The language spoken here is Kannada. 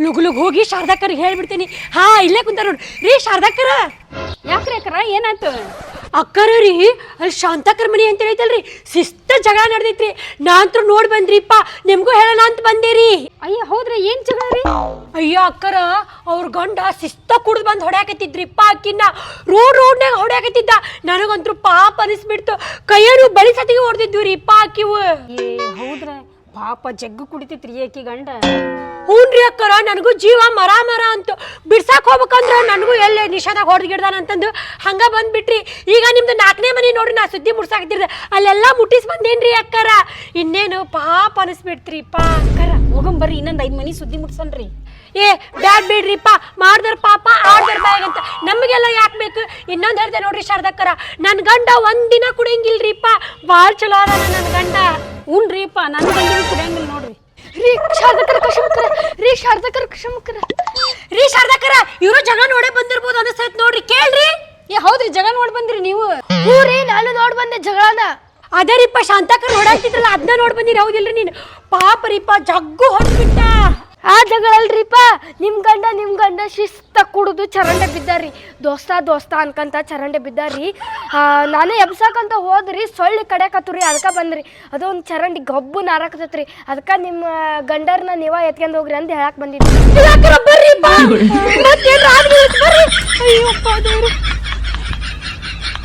ಲಗು ಲಗು ಹೋಗಿ ಶಾರದಾಕರ್ಗೆ ಹೇಳ್ಬಿಡ್ತೀನಿ. ಹಾ ಇಲ್ಲೇ ಕುಂತಾರ ನೋಡ್ರಿ. ರೀ ಶಾರದಾಕರ, ಯಾಕ್ರಿ ಅಕ್ಕರ ಏನಾಯ್ತು? ಅಕ್ಕರ ರೀ ಅಲ್ಲಿ ಶಾಂತಾಕರ್ ಮನಿ ಅಂತ ಐತಲ್ರಿ, ಶಿಸ್ತ ಜಗಳ ನಡೆದೈತ್ರಿ. ನಾನಂತೂ ನೋಡ್ ಬಂದ್ರಿಪ್ಪ, ನಿಮ್ಗೂ ಹೇಳೋಣ ಅಂತ ಬಂದೇರಿ. ಅಯ್ಯ ಹೌದ್ರಿ, ಏನ್ ಜಗಳ ರೀ? ಅಯ್ಯೋ ಅಕ್ಕರ, ಅವ್ರ ಗಂಡ ಶಿಸ್ತ ಕುಡ್ದು ಬಂದು ಹೊಡ್ಯಾಕತ್ತಿದ್ರಿಪ್ಪ. ಅಕ್ಕಿನ್ನ ರೋಡ್ನಾಗ ಹೊಡ್ಯಾಕತ್ತಿದ್ದ. ನನಗಂತೂ ಪಾಪ ಅನಿಸ್ಬಿಡ್ತು. ಕೈಯನ್ನು ಬಳಿ ಸತಿಗೆ ಹೊಡೆದಿದ್ವಿ ರೀ ಪಾ ಅಕ್ಕಿವು. ಏ ಹೌದ್ರ, ಪಾಪ ಜಗ್ಗು ಕುಡಿತೈತ್ರಿ ಏಕಿ ಗಂಡ. ಹ್ಞೂನ್ರಿ ಅಕ್ಕರ, ನನಗೂ ಜೀವ ಮರ ಅಂತ ಬಿಡ್ಸಾಕ್ ಹೋಗ್ಬೇಕಂದ್ರ ನನಗೂ ಎಲ್ಲೇ ನಿಷಾದಾಗ ಹೊಡೆದು ಗಿಡ್ದಾನ ಅಂತಂದು ಹಂಗ ಬಂದ್ಬಿಟ್ರಿ. ಈಗ ನಿಮ್ದು 4ನೇ ಮನಿ ನೋಡ್ರಿ, ನಾ ಸುದ್ದಿ ಮುಡ್ಸಾಕತ್ತಿರ್ದೆ ಅಲ್ಲೆಲ್ಲ ಮುಟ್ಟಿಸ್ ಬಂದೇನ್ರಿ ಅಕ್ಕರ. ಇನ್ನೇನು ಪಾಪ ಅನಿಸ್ಬಿಡ್ತ್ರಿಪ್ಪ ಅಕ್ಕರ. ಹೋಗಂಬರ್ರಿ, ಇನ್ನೊಂದ್ 5 ಮನಿ ಸುದ್ದಿ ಮುಟ್ಸನ್ರಿ. ಏ ಬ್ಯಾಡ್ ಬಿಡ್ರಿಪ್ಪ, ಮಾಡ್ದರ್ ಪಾಪ ಆಡ್ದರ್ ಬಾಯಿಗಂತ ನಮಗೆಲ್ಲ ಯಾಕೆ ಬೇಕು? ಇನ್ನೊಂದು ಹೇಳ್ದೆ ನೋಡ್ರಿ ಶಾರದಕ್ಕರ, ನನ್ನ ಗಂಡ ಒಂದಿನ ಕುಡಿಯಂಗಿಲ್ರಿಪ್ಪ, ಭಾಳ ಚಲೋ ಅದ ನನ್ನ ಗಂಡ. ಹ್ಞೂನ್ರಿಪ್ಪ, ನನ್ನ ಗಂಡ ಕುಡಿಯಂಗಿಲ್ಲ ನೋಡ್ರಿ. ರೀ ಶಾರದಕ್ಕರ ಕಶಮಕ್ಕರ, ರೀ ಶಾರದಕ್ಕರ ಕಶಮಕ್ಕರ, ರೀ ಶಾರದಕ್ಕರ, ಇವರು ಜಗಳ ನೋಡೇ ಬಂದಿರ್ಬೋದು ಅನಿಸ್ತೈತ್ ನೋಡ್ರಿ, ಕೇಳ್ರಿ. ಏ ಹೌದ್ರಿ, ಜಗಳ ನೋಡ್ ಬಂದ್ರಿ ನೀವು? ಹ್ಞೂ ರೀ, ನಾನು ನೋಡ್ ಬಂದೆ ಜಗಳನ. ಅದೇ ರೀಪ್ಪ ಶಾಂತಾಕರ್ ನೋಡಾಕ್ತಿದ್ರಲ್ಲ, ಅದನ್ನ ನೋಡ್ ಬಂದಿರಿ ಹೌದಿಲ್ರಿ? ನೀನು ಪಾಪ ರೀಪ ಜಗ್ಗು ಹೊಂದ್ಬಿಟ್ಟ. ಆ ಜಗಳ ಅಲ್ರಿಪ್ಪ, ನಿಮ್ ಗಂಡ ಶಿಸ್ತ ಕುಡಿದು ಚರಂಡೆ ಬಿದ್ದಾರಿ. ದೋಸ್ತ ಅನ್ಕಂತ ಚರಂಡೆ ಬಿದ್ದಾರಿ. ನಾನೇ ಎಬ್ಸಾಕಂತ ಹೋದ್ರಿ, ಸೊಳ್ಳಿ ಕಡೆಕತ್ರಿ, ಅದಕ್ಕೆ ಬಂದ್ರಿ. ಅದೊಂದು ಚರಂಡಿ ಗಬ್ಬು ನಾರಾಕತೈತ್ರಿ. ಅದಕ್ಕೆ ನಿಮ್ಮ ಗಂಡರ್ನ ನೀವ ಎತ್ಕೊಂಡು ಹೋಗ್ರಿ ಅಂತ ಹೇಳಕ್ ಬಂದಿದ್ರಿ. ಅಯ್ಯಪ್ಪ ದೇವ್ರು.